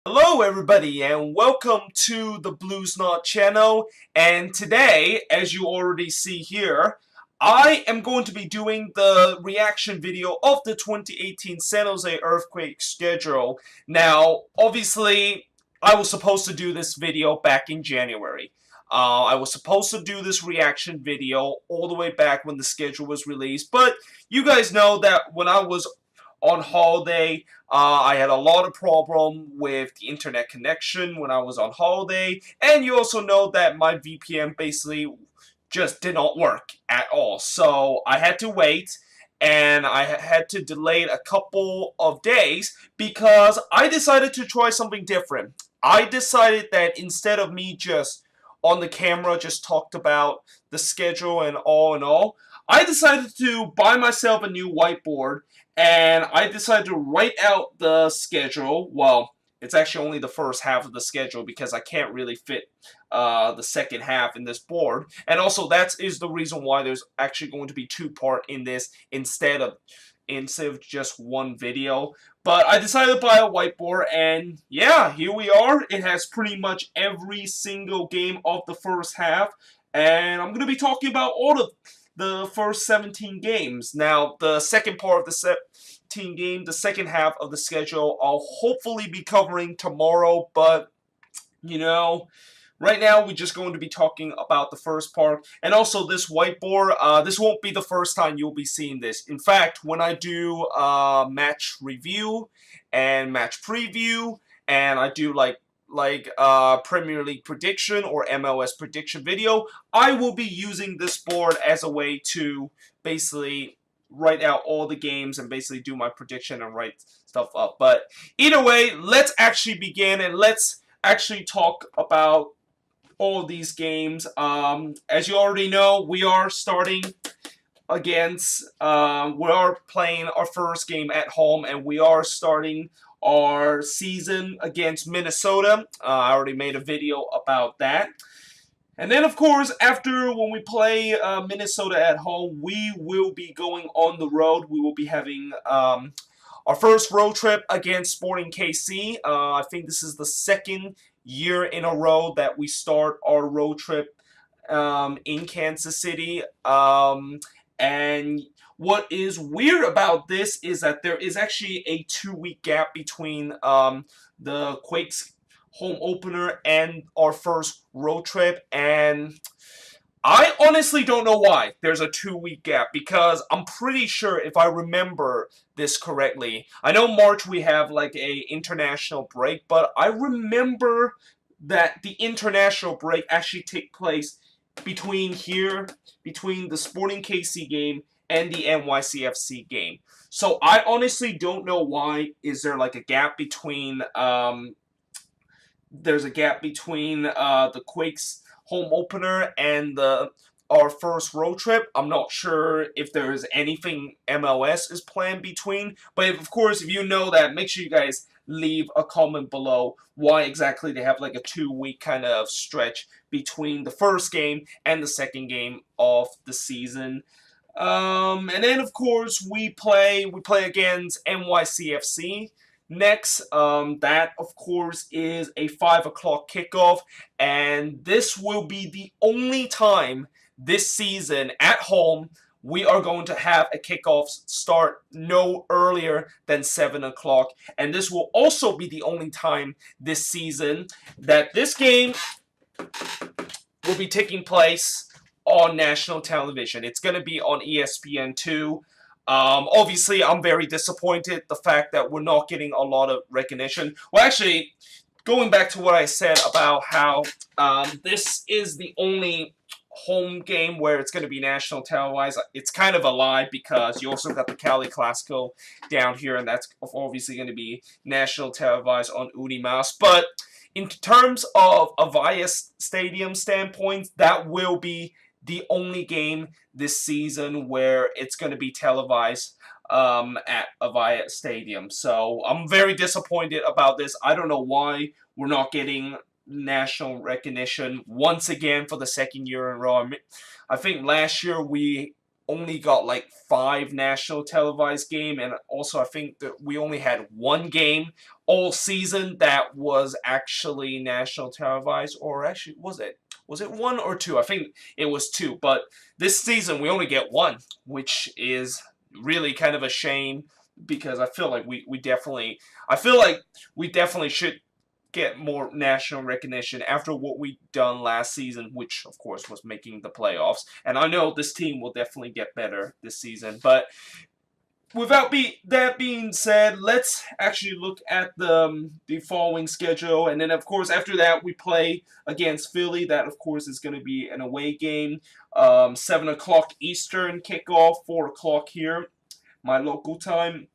Hello everybody and welcome to the Blues Knot channel, and today, as you already see here, I am going to be doing the reaction video of the 2018 San Jose Earthquake schedule. Now, obviously, I was supposed to do this video back in January. I was supposed to do this reaction video all the way back when the schedule was released, but you guys know that when I was on holiday, I had a lot of problem with the internet connection when I was on holiday, and you also know that my VPN basically just did not work at all. So I had to wait, and I had to delay it a couple of days because I decided to try something different. I decided that instead of me just on the camera just talked about the schedule and all, I decided to buy myself a new whiteboard, and I decided to write out the schedule. Well, it's actually only the first half of the schedule because I can't really fit the second half in this board. And also, that is the reason why there's actually going to be two-part in this instead of just one video. But I decided to buy a whiteboard, and yeah, here we are. It has pretty much every single game of the first half, and I'm going to be talking about all of the first 17 games. Now, the second part of the 17 game, the second half of the schedule, I'll hopefully be covering tomorrow, but, you know, right now we're just going to be talking about the first part. And also this whiteboard, this won't be the first time you'll be seeing this. In fact, when I do match review and match preview, and I do like Premier League prediction or MLS prediction video, I will be using this board as a way to basically write out all the games and basically do my prediction and write stuff up. But either way, let's actually begin and let's actually talk about all these games. As you already know, we are starting against, we are playing our first game at home, and we are starting our season against Minnesota. I already made a video about that. And then, of course, after when we play Minnesota at home, we will be going on the road. We will be having our first road trip against Sporting KC. I think this is the second year in a row that we start our road trip in Kansas City. And what is weird about this is that there is actually a 2-week gap between the Quakes home opener and our first road trip, and I honestly don't know why there's a 2-week gap, because I'm pretty sure, if I remember this correctly, I know March we have like a international break, but I remember that the international break actually take place between the Sporting KC game and the NYCFC game. So I honestly don't know why is there like a gap between there's a gap between the Quakes home opener and our first road trip. I'm not sure if there is anything MLS is planned between, but of course, if you know that, make sure you guys leave a comment below why exactly they have like a 2-week kind of stretch between the first game and the second game of the season. And then of course we play against NYCFC next. That of course is a 5 o'clock kickoff, and this will be the only time this season at home we are going to have a kickoff start no earlier than 7 o'clock, and this will also be the only time this season that this game will be taking place on national television. It's going to be on ESPN2. Obviously, I'm very disappointed the fact that we're not getting a lot of recognition. Well, actually, going back to what I said about how this is the only home game where it's going to be national televised, it's kind of a lie, because you also got the Cali Classico down here, and that's obviously going to be national televised on Unimas. But in terms of Avaya Stadium standpoint, that will be the only game this season where it's going to be televised at Avaya Stadium. So I'm very disappointed about this. I don't know why we're not getting national recognition once again for the second year in a row. I think last year we only got like 5 national televised game, and also I think that we only had 1 game all season that was actually national televised, or actually was it 1 or 2? I think it was 2, but this season we only get 1, which is really kind of a shame because I feel like we definitely should get more national recognition after what we done last season, which of course was making the playoffs. And I know this team will definitely get better this season. But without that being said, let's actually look at the following schedule. And then of course after that we play against Philly. That of course is going to be an away game. 7 o'clock Eastern kickoff, 4 o'clock here, my local time.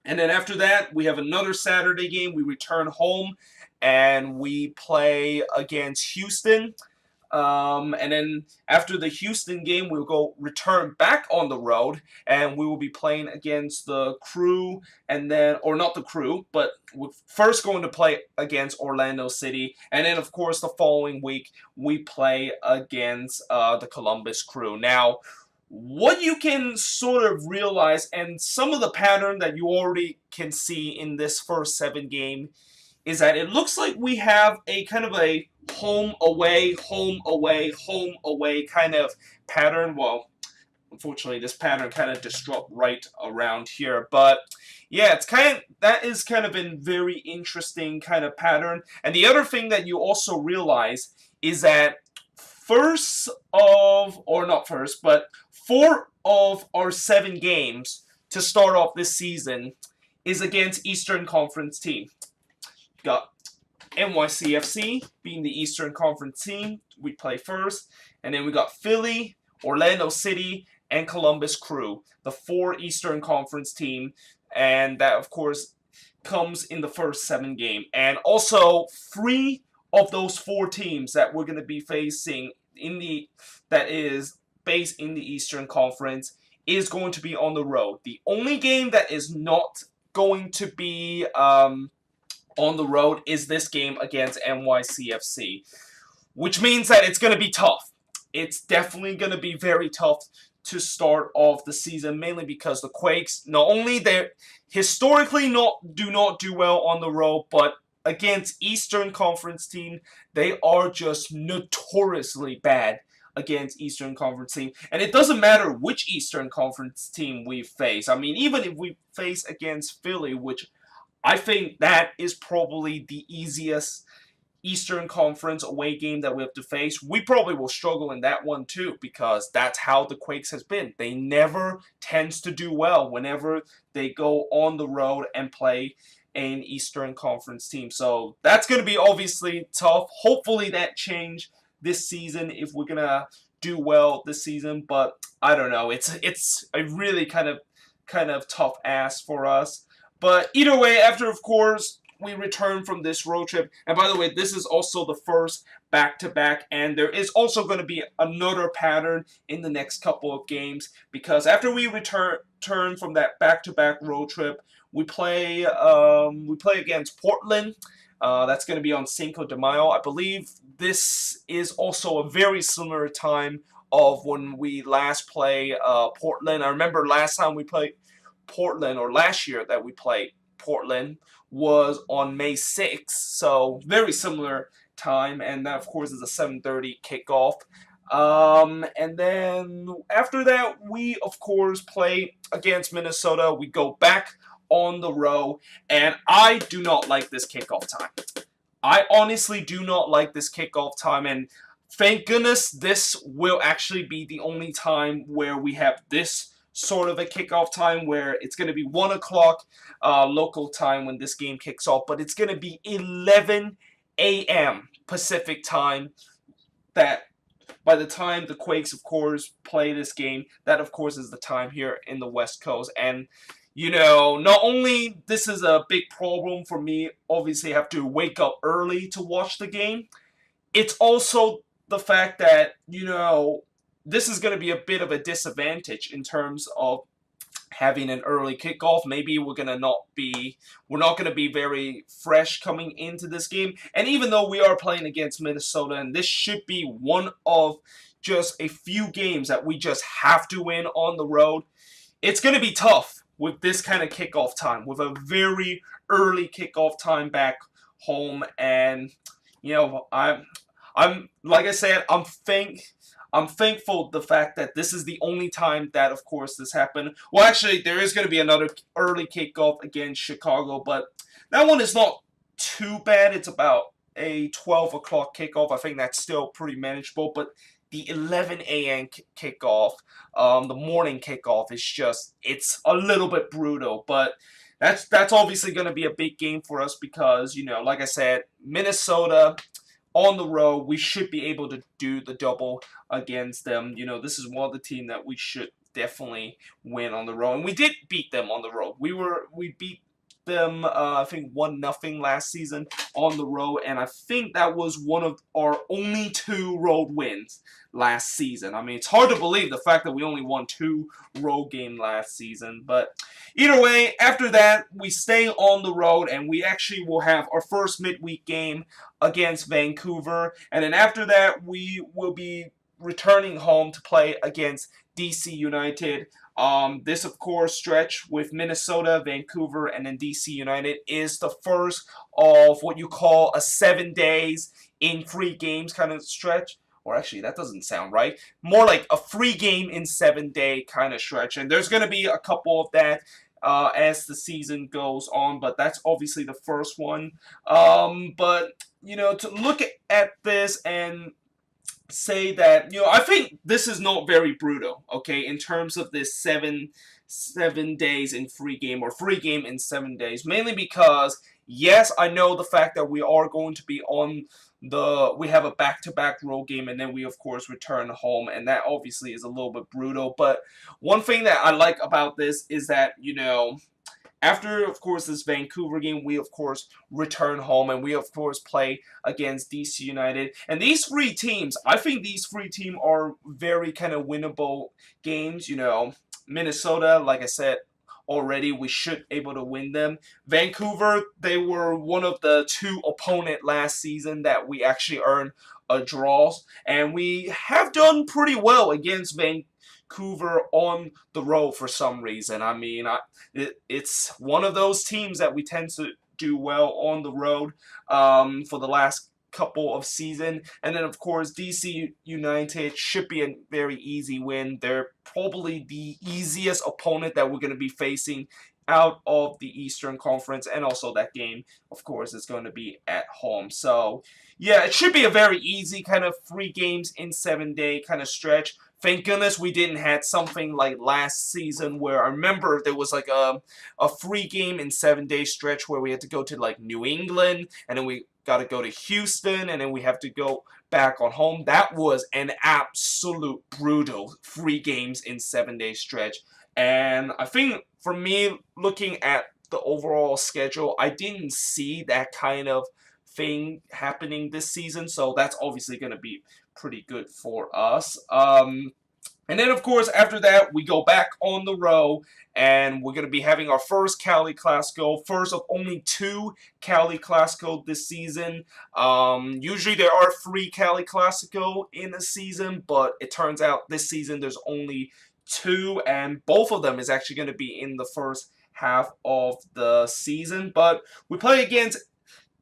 And then after that, we have another Saturday game. We return home, and we play against Houston. And then after the Houston game, we'll return back on the road, and we will be playing against the Crew, and then, or not the Crew, but we're first going to play against Orlando City, and then of course the following week we play against the Columbus Crew. Now, what you can sort of realize, and some of the pattern that you already can see in this first 7 game, is that it looks like we have a kind of a home away kind of pattern. Well, unfortunately, this pattern kind of disrupt right around here, but yeah, that is kind of a very interesting kind of pattern. And the other thing that you also realize is that 4 of our 7 games to start off this season is against Eastern Conference team. Got NYCFC being the Eastern Conference team. We play first. And then we got Philly, Orlando City, and Columbus Crew, the 4 Eastern Conference team. And that, of course, comes in the first 7 game. And also, 3 of those 4 teams that we're going to be facing that is based in the Eastern Conference is going to be on the road. The only game that is not going to be on the road is this game against NYCFC, which means that it's going to be tough. It's definitely going to be very tough to start off the season, mainly because the Quakes, not only they historically do not do well on the road, but against Eastern Conference team, they are just notoriously bad against Eastern Conference team. And it doesn't matter which Eastern Conference team we face. I mean, even if we face against Philly, which I think that is probably the easiest Eastern Conference away game that we have to face, we probably will struggle in that one too, because that's how the Quakes has been. They never tends to do well whenever they go on the road and play an Eastern Conference team. So that's going to be obviously tough. Hopefully that change this season if we're going to do well this season, but I don't know. It's a really kind of tough ask for us. But either way, after, of course, we return from this road trip, and by the way, this is also the first back-to-back, and there is also going to be another pattern in the next couple of games, because after we return from that back-to-back road trip, we play against Portland. That's going to be on Cinco de Mayo. I believe this is also a very similar time of when we last play Portland. I remember last time we played Portland, or last year that we played Portland, was on May 6th, so very similar time, and that of course is a 7:30 kickoff. And then after that, we of course play against Minnesota. We go back on the road, and I do not like this kickoff time. I honestly do not like this kickoff time, and thank goodness this will actually be the only time where we have this sort of a kickoff time, where it's going to be 1 o'clock local time when this game kicks off, but it's going to be 11 a.m. Pacific time. That by the time the Quakes, of course, play this game, that of course is the time here in the West Coast. And you know, not only this is a big problem for me, obviously I have to wake up early to watch the game, it's also the fact that, you know, this is going to be a bit of a disadvantage in terms of having an early kickoff. Maybe we're not gonna be very fresh coming into this game. And even though we are playing against Minnesota, and this should be one of just a few games that we just have to win on the road, it's gonna be tough with this kind of kickoff time, with a very early kickoff time back home. And I'm like I said, I'm thankful the fact that this is the only time that, of course, this happened. Well, actually, there is going to be another early kickoff against Chicago, but that one is not too bad. It's about a 12 o'clock kickoff. I think that's still pretty manageable, but the 11 a.m. kickoff, the morning kickoff, is just, it's a little bit brutal, but that's obviously going to be a big game for us because, like I said, Minnesota on the road, we should be able to do the double against them. This is one of the team that we should definitely win on the road, and we did beat them on the road. We beat them, I think 1-0 last season on the road, and I think that was one of our only 2 road wins last season. I mean, it's hard to believe the fact that we only won 2 road games last season, but either way, after that, we stay on the road, and we actually will have our first midweek game against Vancouver, and then after that, we will be returning home to play against DC United. This, of course, stretch with Minnesota, Vancouver, and then DC United is the first of what you call a 7 days in 3 games kind of stretch. Or actually, that doesn't sound right. More like a 3 game in 7 day kind of stretch. And there's going to be a couple of that as the season goes on. But that's obviously the first one. But, to look at this and say that, I think this is not very brutal, okay, in terms of this seven days in 3 game, or 3 game in 7 days, mainly because, yes, I know the fact that we are going to be we have a back-to-back road game, and then we, of course, return home, and that obviously is a little bit brutal, but one thing that I like about this is that, after, of course, this Vancouver game, we, of course, return home, and we, of course, play against DC United. And these 3 teams, I think these 3 teams are very kind of winnable games. Minnesota, like I said already, we should able to win them. Vancouver, they were one of the 2 opponent last season that we actually earned a draw. And we have done pretty well against Vancouver on the road for some reason. I mean, it's one of those teams that we tend to do well on the road for the last couple of season. And then, of course, DC United should be a very easy win. They're probably the easiest opponent that we're going to be facing out of the Eastern Conference, and also that game, of course, is going to be at home. So, yeah, it should be a very easy kind of 3 games in 7 day kind of stretch. Thank goodness we didn't have something like last season where I remember there was like a 3 game in 7 day stretch where we had to go to like New England, and then we got to go to Houston, and then we have to go back on home. That was an absolute brutal 3 games in 7 day stretch. And I think for me, looking at the overall schedule, I didn't see that kind of thing happening this season, so that's obviously going to be pretty good for us. And then, of course, after that, we go back on the road, and we're going to be having our first Cali Classico, first of only 2 Cali Classico this season. Usually there are 3 Cali Classico in a season, but it turns out this season there's only 2, and both of them is actually going to be in the first half of the season. But we play against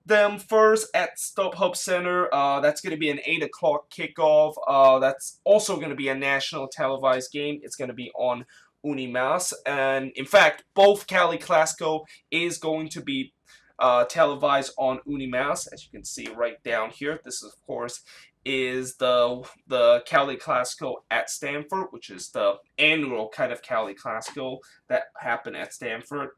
them first at StubHub Center. That's going to be an 8 o'clock kickoff. That's also going to be a national televised game. It's going to be on Unimas. And in fact, both Cali Classico is going to be televised on Unimas, as you can see right down here. This, of course, is the Cali Classico at Stanford, which is the annual kind of Cali Classico that happened at Stanford.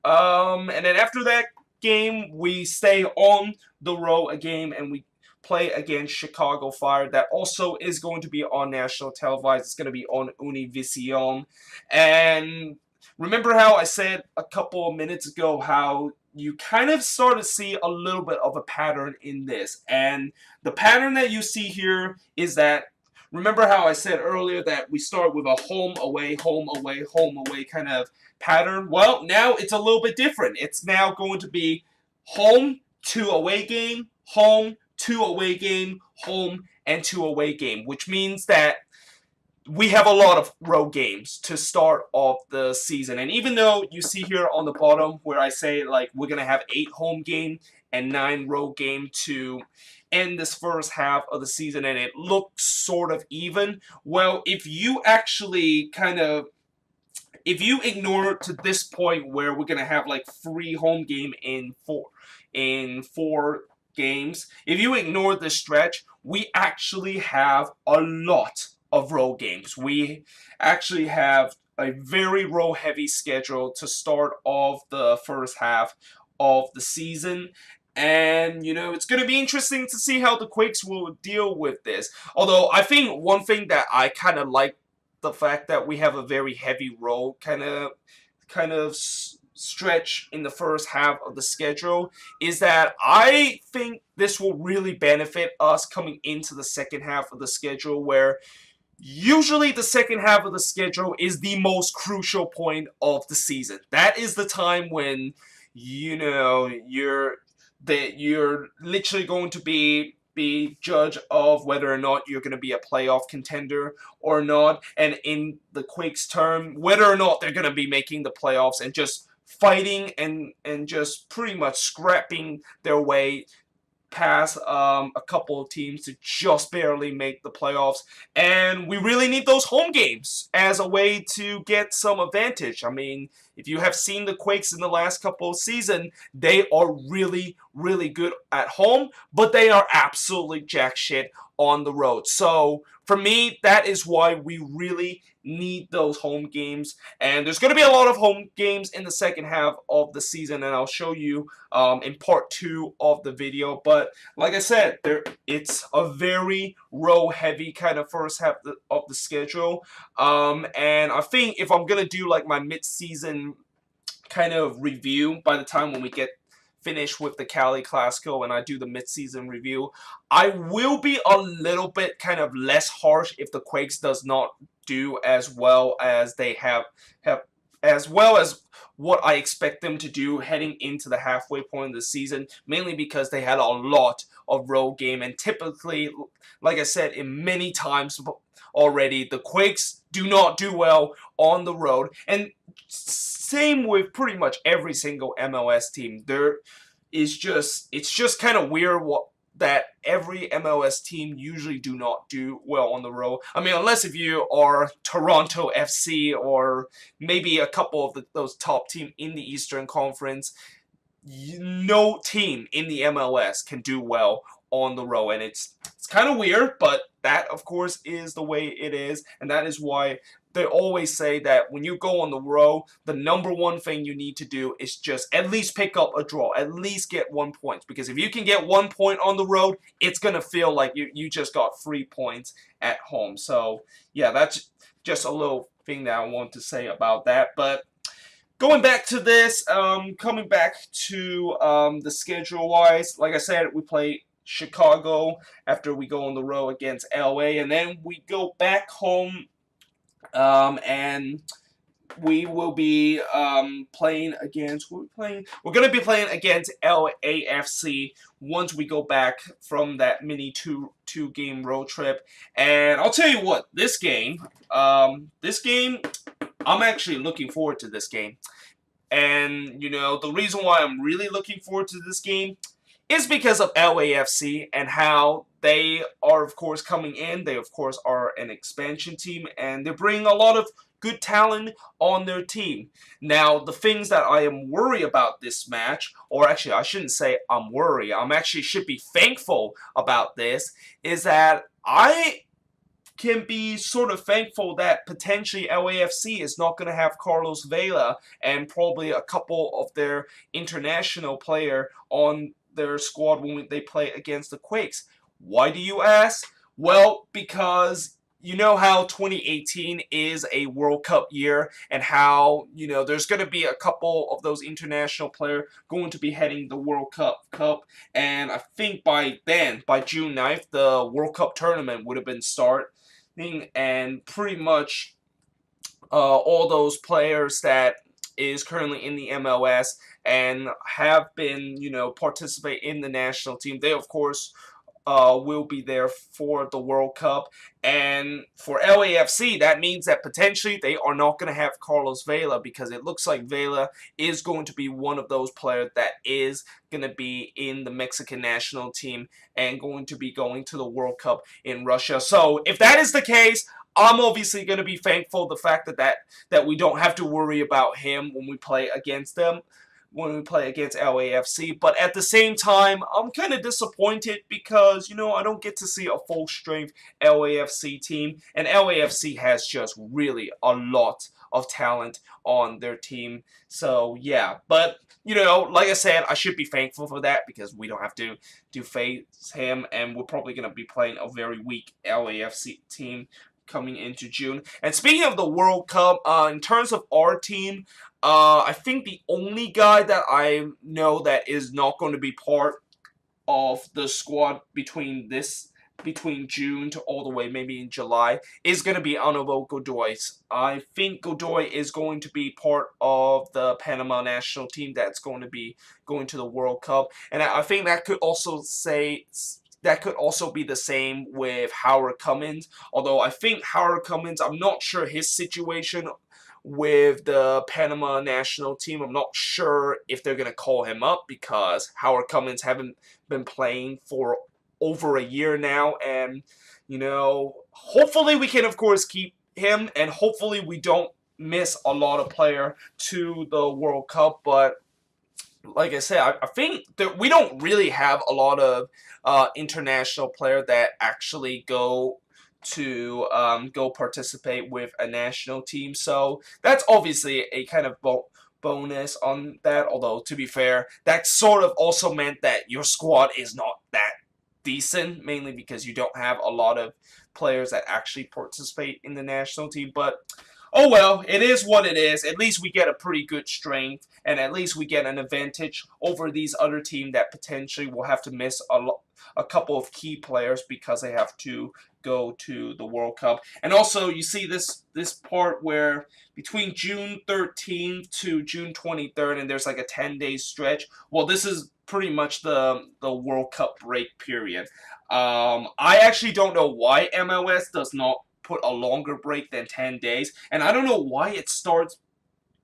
And then after that game, we stay on the road again, and we play against Chicago Fire. That also is going to be on national televised. It's going to be on Univision. And remember how I said a couple of minutes ago how you kind of start to see a little bit of a pattern in this. And the pattern that you see here is that remember how I said earlier that we start with a home, away, home, away kind of pattern? Well, now it's a little bit different. It's now going to be home, 2 away game, home, 2 away game, home, and 2 away game, which means that we have a lot of road games to start off the season. And even though you see here on the bottom where I say like we're going to have 8 home game and 9 road game to end this first half of the season and it looks sort of even, well, if you actually if you ignore to this point where we're going to have like 3 home game in 4 games, if you ignore this stretch, we actually have a lot of road games. We actually have a very road heavy schedule to start off the first half of the season. And, you know, it's going to be interesting to see how the Quakes will deal with this. Although, I think one thing that I kind of like the fact that we have a very heavy road kind of stretch in the first half of the schedule is that I think this will really benefit us coming into the second half of the schedule, where usually the second half of the schedule is the most crucial point of the season. That is the time when, you know, you're literally going to be judge of whether or not you're going to be a playoff contender or not, and in the Quakes term, whether or not they're going to be making the playoffs and just fighting and just pretty much scrapping their way past a couple of teams to just barely make the playoffs. And we really need those home games as a way to get some advantage. I mean, if you have seen the Quakes in the last couple of seasons, they are really, really good at home, but they are absolutely jack shit on the road. So for me, that is why we really need those home games. And there's going to be a lot of home games in the second half of the season, and I'll show you in part 2 of the video. But like I said, it's a very row heavy kind of first half of the schedule. And I think if I'm going to do like my mid-season kind of review by the time when we get finish with the Cali Classico and I do the mid-season review, I will be a little bit kind of less harsh if the Quakes does not do as well as they have as well as what I expect them to do heading into the halfway point of the season, mainly because they had a lot of road game, and typically, like I said in many times already, the Quakes do not do well on the road, and same with pretty much every single MLS team. It's just kind of weird that every MLS team usually do not do well on the road. I mean, unless if you are Toronto FC or maybe a couple of those top teams in the Eastern Conference, no team in the MLS can do well on the road, and it's kind of weird, but that of course is the way it is, and that is why they always say that when you go on the road, the number one thing you need to do is just at least pick up a draw, at least get 1 point, because if you can get 1 point on the road, it's gonna feel like you just got 3 points at home. So yeah, that's just a little thing that I want to say about that. But going back to this, coming back to the schedule-wise, like I said, we play Chicago after we go on the road against LA, and then we go back home, and we will be playing against. We're going to be playing against LAFC once we go back from that mini two game road trip. And I'll tell you what, this game, I'm actually looking forward to this game. And you know, the reason why I'm really looking forward to this game is because of LAFC and how they are, of course, coming in. They, of course, are an expansion team, and they bring a lot of good talent on their team. Now, the things that I am worried about this match, or actually, I shouldn't say I'm worried, I'm actually should be thankful about this, is that I can be sort of thankful that potentially LAFC is not going to have Carlos Vela and probably a couple of their international player on their squad when they play against the Quakes. Why do you ask? Well, because you know how 2018 is a World Cup year, and how, you know, there's going to be a couple of those international players going to be heading the World Cup, and I think by then, by June 9th, the World Cup tournament would have been and pretty much all those players that is currently in the MLS and have been, participate in the national team. They, of course, will be there for the World Cup. And for LAFC, that means that potentially they are not going to have Carlos Vela, because it looks like Vela is going to be one of those players that is going to be in the Mexican national team and going to be going to the World Cup in Russia. So if that is the case, I'm obviously going to be thankful the fact that we don't have to worry about him when we play against them, when we play against LAFC. But at the same time, I'm kind of disappointed because, I don't get to see a full-strength LAFC team. And LAFC has just really a lot of talent on their team. So, yeah. But, like I said, I should be thankful for that because we don't have to face him. And we're probably going to be playing a very weak LAFC team coming into June. And speaking of the World Cup, in terms of our team, I think the only guy that I know that is not going to be part of the squad between June to all the way maybe in July is going to be Anovo Godoy. I think Godoy is going to be part of the Panama national team that's going to be going to the World Cup. And I think that could also be the same with Howard Cummins. Although I think Howard Cummins, I'm not sure his situation with the Panama national team. I'm not sure if they're going to call him up because Howard Cummins haven't been playing for over a year now. And, hopefully we can, of course, keep him. And hopefully we don't miss a lot of player to the World Cup. But like I said, I think that we don't really have a lot of international player that actually go participate with a national team. So that's obviously a kind of bonus on that. Although, to be fair, that sort of also meant that your squad is not that decent, mainly because you don't have a lot of players that actually participate in the national team. But oh well, it is what it is. At least we get a pretty good strength, and at least we get an advantage over these other teams that potentially will have to miss a couple of key players because they have to go to the World Cup. And also, you see this part where between June 13th to June 23rd, and there's like a 10-day stretch. Well, this is pretty much the World Cup break period. I actually don't know why MLS does not put a longer break than 10 days. And I don't know why it starts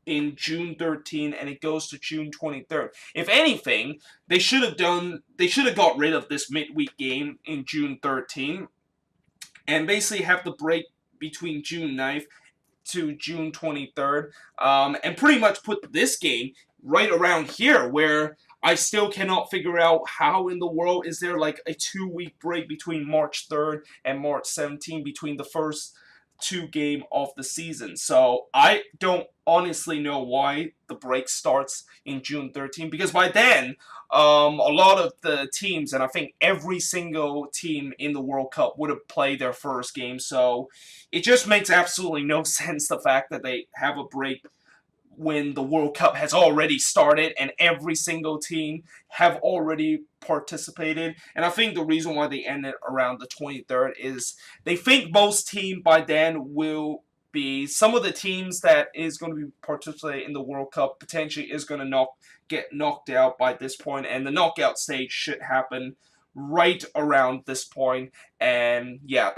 in June 13 and it goes to June 23rd. If anything, they should have got rid of this midweek game in June 13 and basically have the break between June 9th to June 23rd, and pretty much put this game right around here where I still cannot figure out how in the world is there like a 2-week break between March 3rd and March 17th between the first 2 games of the season. So I don't honestly know why the break starts in June 13 because by then a lot of the teams, and I think every single team in the World Cup would have played their first game. So it just makes absolutely no sense the fact that they have a break when the World Cup has already started and every single team have already participated. And I think the reason why they ended around the 23rd is they think most teams by then will be, some of the teams that is going to be participating in the World Cup potentially is going to get knocked out by this point, and the knockout stage should happen right around this point. And yeah,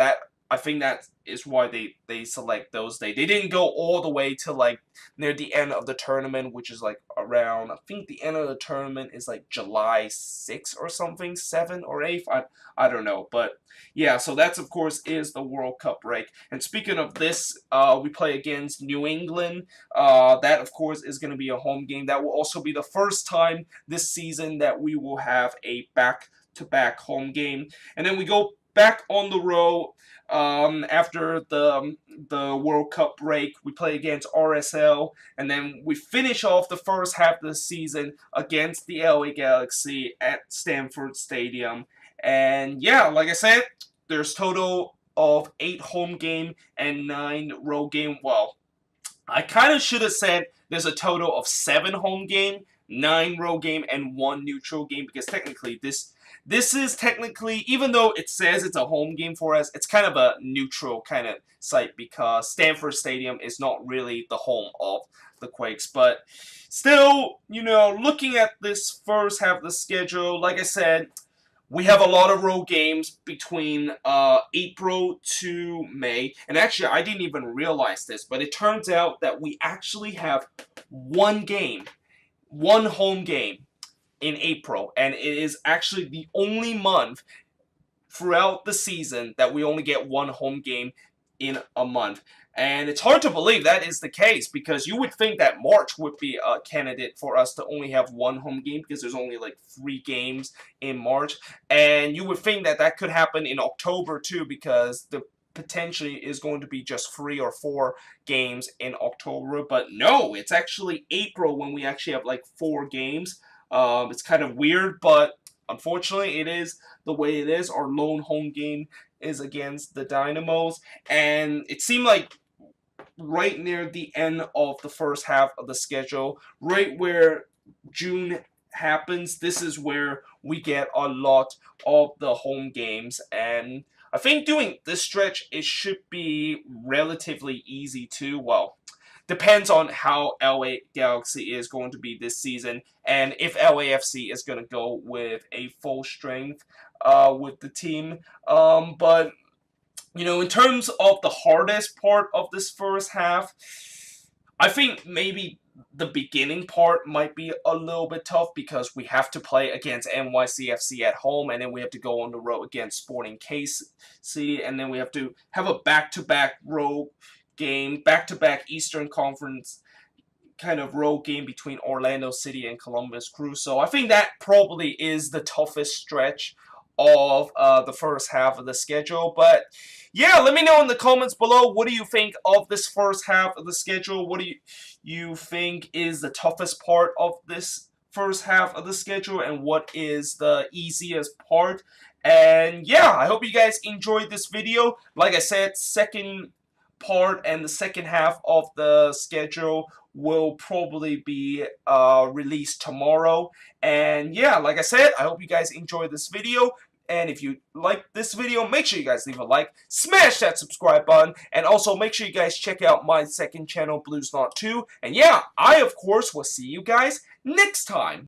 I think that is why they select those days. They didn't go all the way to like near the end of the tournament, which is like around, I think the end of the tournament is like July 6th or something, 7th or 8th. I don't know. But yeah, so that's of course is the World Cup break. And speaking of this, we play against New England. That of course is going to be a home game. That will also be the first time this season that we will have a back-to-back home game. And then we go back on the road after the World Cup break. We play against RSL, and then we finish off the first half of the season against the LA Galaxy at Stanford Stadium. And yeah, like I said, there's total of 8 home game and 9 road game. Well, I kind of should have said there's a total of 7 home game, 9 road game, and 1 neutral game, because technically this is technically, even though it says it's a home game for us, it's kind of a neutral kind of site because Stanford Stadium is not really the home of the Quakes. But still, you know, looking at this first half of the schedule, like I said, we have a lot of road games between April to May. And actually, I didn't even realize this, but it turns out that we actually have one game, one home game in April. And it is actually the only month throughout the season that we only get one home game in a month. And it's hard to believe that is the case because you would think that March would be a candidate for us to only have one home game because there's only like 3 games in March. And you would think that that could happen in October too because the potentially is going to be just 3 or 4 games in October. But no, it's actually April when we actually have like 4 games. It's kind of weird, but unfortunately, it is the way it is. Our lone home game is against the Dynamos, and it seemed like right near the end of the first half of the schedule, right where June happens, this is where we get a lot of the home games, and I think doing this stretch, it should be relatively easy too. Well, depends on how LA Galaxy is going to be this season, and if LAFC is going to go with a full strength with the team. But you know, in terms of the hardest part of this first half, I think maybe the beginning part might be a little bit tough because we have to play against NYCFC at home, and then we have to go on the road against Sporting KC, and then we have to have a back-to-back road game, back-to-back Eastern Conference kind of road game between Orlando City and Columbus Crew. So I think that probably is the toughest stretch of the first half of the schedule. But yeah, let me know in the comments below, what do you think of this first half of the schedule? What do you think is the toughest part of this first half of the schedule, and what is the easiest part? And yeah, I hope you guys enjoyed this video. Like I said, second part and the second half of the schedule will probably be released tomorrow. And yeah, like I said, I hope you guys enjoyed this video. And if you like this video, make sure you guys leave a like, smash that subscribe button, and also make sure you guys check out my second channel, Blues Not 2. And yeah, I of course will see you guys next time.